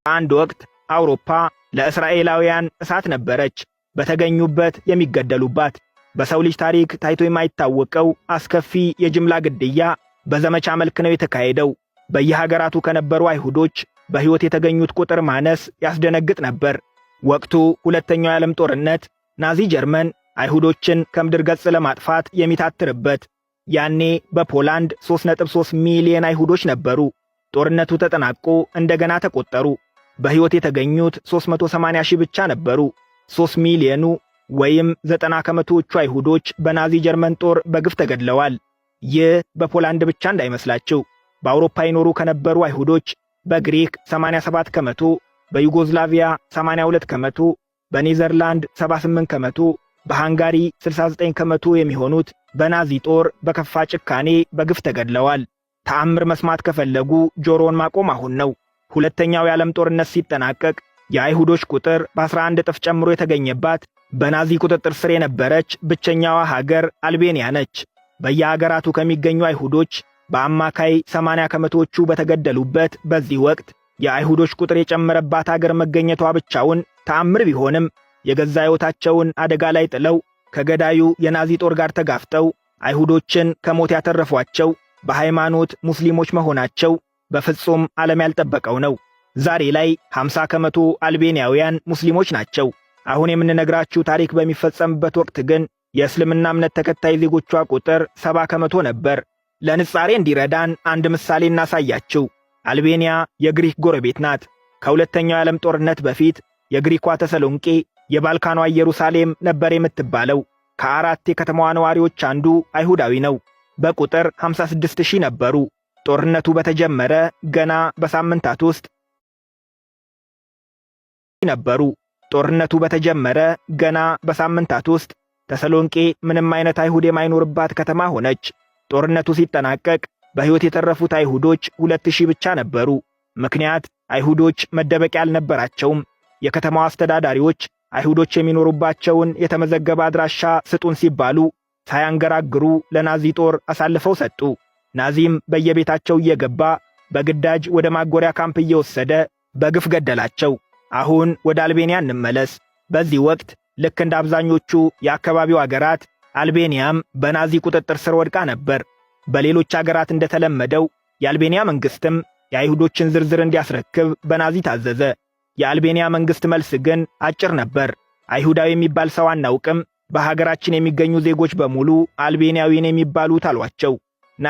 አንድ ወቅት አውሮፓ ለእስራኤላውያን እሳት ነበረች፣ በተገኙበት የሚገደሉባት። በሰው ልጅ ታሪክ ታይቶ የማይታወቀው አስከፊ የጅምላ ግድያ በዘመቻ መልክ ነው የተካሄደው። በየሀገራቱ ከነበሩ አይሁዶች በሕይወት የተገኙት ቁጥር ማነስ ያስደነግጥ ነበር። ወቅቱ ሁለተኛው የዓለም ጦርነት፣ ናዚ ጀርመን አይሁዶችን ከምድር ገጽ ለማጥፋት የሚታትርበት። ያኔ በፖላንድ 3.3 ሚሊዮን አይሁዶች ነበሩ። ጦርነቱ ተጠናቆ እንደገና ተቆጠሩ። በሕይወት የተገኙት 380 ሺህ ብቻ ነበሩ። 3 ሚሊዮኑ ወይም 90 ከመቶዎቹ አይሁዶች በናዚ ጀርመን ጦር በግፍ ተገድለዋል። ይህ በፖላንድ ብቻ እንዳይመስላችሁ። በአውሮፓ ይኖሩ ከነበሩ አይሁዶች በግሪክ 87 ከመቶ፣ በዩጎዝላቪያ 82 ከመቶ፣ በኔዘርላንድ 78 ከመቶ፣ በሃንጋሪ 69 ከመቶ የሚሆኑት በናዚ ጦር በከፋ ጭካኔ በግፍ ተገድለዋል። ተአምር መስማት ከፈለጉ ጆሮን ማቆም አሁን ነው። ሁለተኛው የዓለም ጦርነት ሲጠናቀቅ የአይሁዶች ቁጥር በ11 እጥፍ ጨምሮ የተገኘባት በናዚ ቁጥጥር ስር የነበረች ብቸኛዋ ሀገር አልቤኒያ ነች። በየሀገራቱ ከሚገኙ አይሁዶች በአማካይ 80 ከመቶዎቹ በተገደሉበት በዚህ ወቅት የአይሁዶች ቁጥር የጨመረባት ሀገር መገኘቷ ብቻውን ተአምር ቢሆንም የገዛ ሕይወታቸውን አደጋ ላይ ጥለው ከገዳዩ የናዚ ጦር ጋር ተጋፍጠው አይሁዶችን ከሞት ያተረፏቸው በሃይማኖት ሙስሊሞች መሆናቸው በፍጹም ዓለም ያልጠበቀው ነው። ዛሬ ላይ 50 ከመቶ አልቤኒያውያን ሙስሊሞች ናቸው። አሁን የምንነግራችሁ ታሪክ በሚፈጸምበት ወቅት ግን የእስልምና እምነት ተከታይ ዜጎቿ ቁጥር 70 ከመቶ ነበር። ለንጻሬ እንዲረዳን አንድ ምሳሌ እናሳያችሁ። አልቤኒያ የግሪክ ጎረቤት ናት። ከሁለተኛው የዓለም ጦርነት በፊት የግሪኳ ተሰሎንቄ የባልካኗ ኢየሩሳሌም ነበር የምትባለው። ከአራት የከተማዋ ነዋሪዎች አንዱ አይሁዳዊ ነው። በቁጥር 56,000 ነበሩ። ጦርነቱ በተጀመረ ገና በሳምንታት ውስጥ ተሰሎንቄ ምንም አይነት አይሁድ የማይኖርባት ከተማ ሆነች። ጦርነቱ ሲጠናቀቅ በሕይወት የተረፉት አይሁዶች 2,000 ብቻ ነበሩ። ምክንያት አይሁዶች መደበቂያ አልነበራቸውም። የከተማዋ አስተዳዳሪዎች አይሁዶች የሚኖሩባቸውን የተመዘገበ አድራሻ ስጡን ሲባሉ ሳያንገራግሩ ለናዚ ጦር አሳልፈው ሰጡ። ናዚም በየቤታቸው እየገባ በግዳጅ ወደ ማጎሪያ ካምፕ እየወሰደ በግፍ ገደላቸው። አሁን ወደ አልቤኒያ እንመለስ። በዚህ ወቅት ልክ እንደ አብዛኞቹ የአካባቢው አገራት አልቤኒያም በናዚ ቁጥጥር ስር ወድቃ ነበር። በሌሎች አገራት እንደተለመደው የአልቤኒያ መንግስትም የአይሁዶችን ዝርዝር እንዲያስረክብ በናዚ ታዘዘ። የአልቤኒያ መንግስት መልስ ግን አጭር ነበር። አይሁዳዊ የሚባል ሰው አናውቅም፣ በሀገራችን የሚገኙ ዜጎች በሙሉ አልቤኒያዊን የሚባሉት አሏቸው።